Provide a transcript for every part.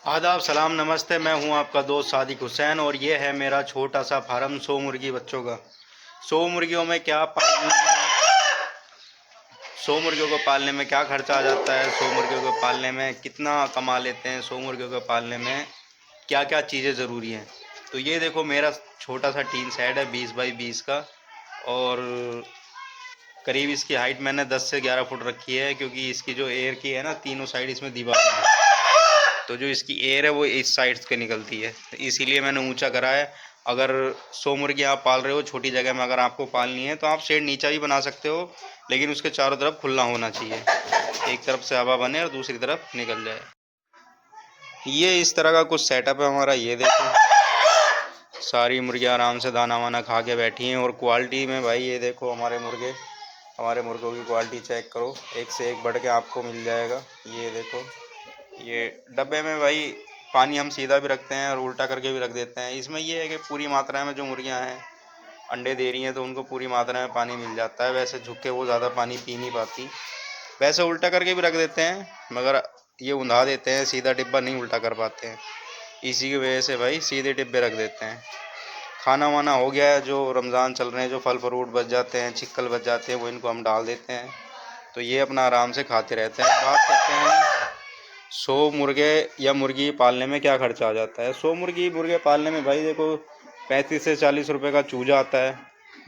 आदाब, सलाम, नमस्ते। मैं हूं आपका दोस्त सादिक हुसैन और ये है मेरा छोटा सा फार्म 100 मुर्गी बच्चों का। 100 मुर्गियों में क्या पालने में 100 मुर्गियों को पालने में क्या खर्चा आ जाता है, 100 मुर्गियों को पालने में कितना कमा लेते हैं, 100 मुर्गियों को पालने में क्या क्या चीज़ें ज़रूरी हैं। तो ये देखो, मेरा छोटा सा टीन शेड है 20 बाई 20 का। और करीब इसकी हाइट मैंने 10 से 11 फुट रखी है, क्योंकि इसकी जो एयर की है ना, तीनों साइड इसमें दीवार है, तो जो इसकी एयर है वो इस साइड से निकलती है, तो इसीलिए मैंने ऊंचा करा है। अगर 100 मुर्गी आप पाल रहे हो छोटी जगह में, अगर आपको पालनी है तो आप शेड नीचा भी बना सकते हो, लेकिन उसके चारों तरफ खुला होना चाहिए, एक तरफ से हवा बने और दूसरी तरफ निकल जाए। ये इस तरह का कुछ सेटअप है हमारा। ये देखो, सारी मुर्गियाँ आराम से दाना वाना खा के बैठी हैं। और क्वालिटी में भाई ये देखो, हमारे मुर्गों की क्वालिटी चेक करो, एक से एक बढ़ के आपको मिल जाएगा। ये देखो, ये डब्बे में भाई पानी हम सीधा भी रखते हैं और उल्टा करके भी रख देते हैं। इसमें ये है कि पूरी मात्रा में जो मुर्गियां हैं अंडे दे रही हैं, तो उनको पूरी मात्रा में पानी मिल जाता है। वैसे झुक के वो ज़्यादा पानी पी नहीं पाती। वैसे उल्टा करके भी रख देते हैं, मगर ये उंधा देते हैं, सीधा डिब्बा नहीं उल्टा कर पाते हैं। इसी की वजह से भाई सीधे डिब्बे रख देते हैं। खाना वाना हो गया है, जो रमज़ान चल रहे हैं, जो फल फ्रूट बच जाते हैं, चिक्कल बच जाते हैं, वो इनको हम डाल देते हैं, तो ये अपना आराम से खाते रहते हैं। बात करते हैं 100 मुर्गे या मुर्गी पालने में क्या खर्चा आ जाता है। 100 मुर्गे पालने में भाई देखो, 35 से 40 रुपए का चूजा आता है,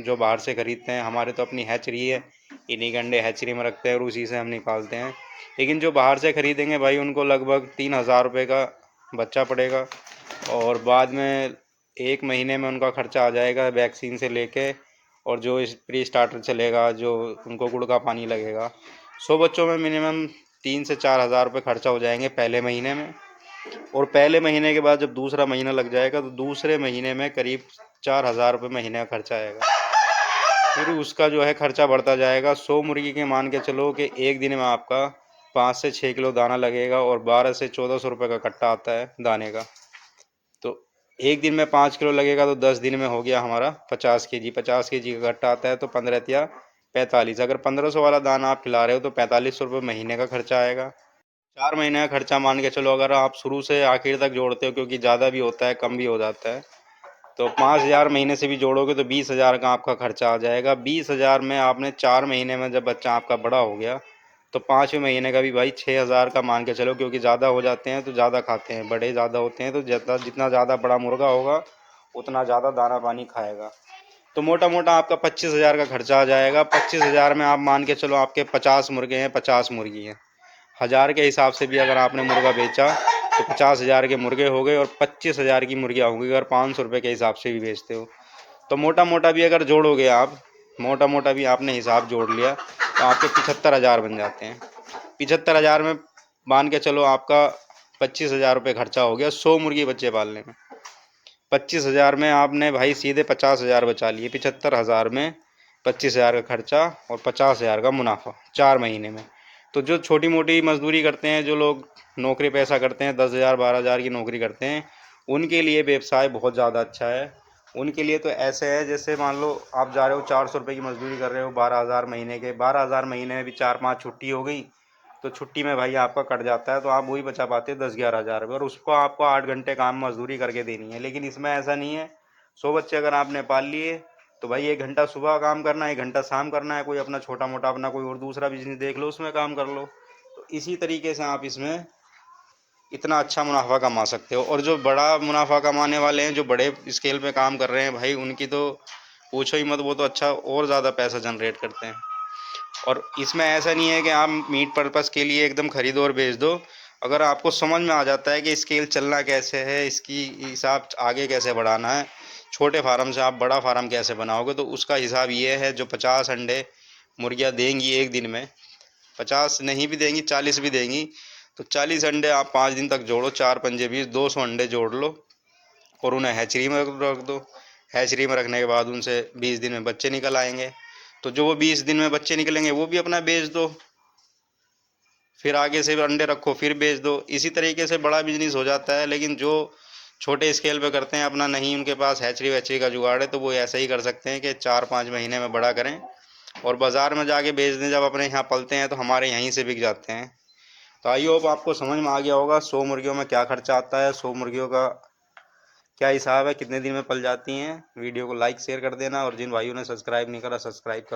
जो बाहर से ख़रीदते हैं। हमारे तो अपनी हैचरी है, इन्हीं के अंडे हैचरी में रखते हैं और उसी से हम निकालते हैं। लेकिन जो बाहर से ख़रीदेंगे भाई, उनको लगभग 3,000 रुपये का बच्चा पड़ेगा। और बाद में 1 महीने में उनका खर्चा आ जाएगा, वैक्सीन से लेके, और जो इस प्री स्टार्टर चलेगा, जो उनको गुड़ का पानी लगेगा। 100 बच्चों में मिनिमम 3 से 4 हज़ार रुपये खर्चा हो जाएंगे पहले महीने में। और पहले महीने के बाद जब दूसरा महीना लग जाएगा, तो दूसरे महीने में करीब 4,000 रुपये महीने का खर्चा आएगा। फिर उसका जो है खर्चा बढ़ता जाएगा। 100 मुर्गी के मान के चलो कि एक दिन में आपका 5 से 6 किलो दाना लगेगा, और 12 से 1400 रुपये का कट्टा आता है दाने का। तो एक दिन में 5 किलो लगेगा, तो 10 दिन में हो गया हमारा 50 केजी। 50 केजी का कट्टा आता है, तो 15 या 45। अगर 1500 वाला दाना आप खिला रहे हो, तो 4500 रुपये महीने का खर्चा आएगा। 4 महीने का खर्चा मान के चलो, अगर आप शुरू से आखिर तक जोड़ते हो, क्योंकि ज़्यादा भी होता है कम भी हो जाता है, तो 5,000 महीने से भी जोड़ोगे तो 20,000 का आपका खर्चा आ जाएगा। 20,000 में आपने 4 महीने में जब बच्चा आपका बड़ा हो गया, तो 5वें महीने का भी भाई 6,000 का मान के चलो, क्योंकि ज़्यादा हो जाते हैं तो ज़्यादा खाते हैं, बड़े ज़्यादा होते हैं तो जितना ज़्यादा बड़ा मुर्गा होगा उतना ज़्यादा दाना पानी खाएगा। तो मोटा मोटा आपका 25,000 का खर्चा आ जाएगा। 25,000 में आप मान के चलो, आपके 50 मुर्गे हैं, 50 मुर्गी हैं। 1,000 के हिसाब से भी अगर आपने मुर्गा बेचा, तो 50,000 के मुर्गे हो गए, और 25,000 की मुर्गियाँ होंगी अगर 500 रुपये के हिसाब से भी बेचते हो। तो मोटा मोटा भी अगर जोड़ोगे आप, मोटा मोटा भी आपने हिसाब जोड़ लिया, तो आपके 75,000 बन जाते हैं। 75,000 में मान के चलो आपका 25,000 रुपये खर्चा हो गया 100 मुर्गी बच्चे पालने में। 25,000 में आपने भाई सीधे 50,000 बचा लिए। 75,000 में 25,000 का खर्चा और 50,000 का मुनाफा 4 महीने में। तो जो छोटी मोटी मजदूरी करते हैं, जो लोग नौकरी पैसा करते हैं, 10,000 12,000 की नौकरी करते हैं, उनके लिए व्यवसाय बहुत ज़्यादा अच्छा है। उनके लिए तो ऐसे है, जैसे मान लो आप जा रहे हो 400 रुपये की मजदूरी कर रहे हो, 12,000 महीने के, 12,000 महीने में भी 4-5 छुट्टी हो गई, तो छुट्टी में भाई आपका कट जाता है, तो आप वही बचा पाते हैं 10-11 हज़ार रुपये, और उसको आपको 8 घंटे काम मजदूरी करके देनी है। लेकिन इसमें ऐसा नहीं है। 100 बच्चे अगर आपने पाल लिए, तो भाई 1 घंटा सुबह काम करना है, 1 घंटा शाम करना है। कोई अपना छोटा मोटा अपना कोई और दूसरा बिजनेस देख लो, उसमें काम कर लो। तो इसी तरीके से आप इसमें इतना अच्छा मुनाफा कमा सकते हो। और जो बड़ा मुनाफा कमाने वाले हैं, जो बड़े स्केल पे काम कर रहे हैं भाई, उनकी तो पूछो ही मत, वो तो अच्छा और ज़्यादा पैसा जनरेट करते हैं। और इसमें ऐसा नहीं है कि आप मीट पर्पस के लिए एकदम खरीदो और बेच दो। अगर आपको समझ में आ जाता है कि स्केल चलना कैसे है, इसकी हिसाब आगे कैसे बढ़ाना है, छोटे फार्म से आप बड़ा फार्म कैसे बनाओगे, तो उसका हिसाब ये है। जो 50 अंडे मुर्गियाँ देंगी एक दिन में, 50 नहीं भी देंगी, 40 भी देंगी, तो 40 अंडे आप 5 दिन तक जोड़ो, 4 पंजे 20, 200 अंडे जोड़ लो, और उन्हें हैचरी में रख दो। हैचरी में रखने के बाद उनसे 20 दिन में बच्चे निकल आएंगे, तो जो वो 20 दिन में बच्चे निकलेंगे वो भी अपना बेच दो। फिर आगे से अंडे रखो, फिर बेच दो। इसी तरीके से बड़ा बिजनेस हो जाता है। लेकिन जो छोटे स्केल पे करते हैं, अपना नहीं उनके पास हैचरी वैचरी का जुगाड़ है, तो वो ऐसा ही कर सकते हैं कि 4-5 महीने में बड़ा करें, और बाज़ार में जाके बेच दें। जब अपने यहाँ पलते हैं तो हमारे यहीं से बिक जाते हैं। तो आई होप आपको समझ में आ गया होगा 100 मुर्गियों में क्या खर्चा आता है, 100 मुर्गियों का क्या हिसाब है, कितने दिन में पल जाती हैं। वीडियो को लाइक शेयर कर देना और जिन भाइयों ने सब्सक्राइब नहीं करा सब्सक्राइब कर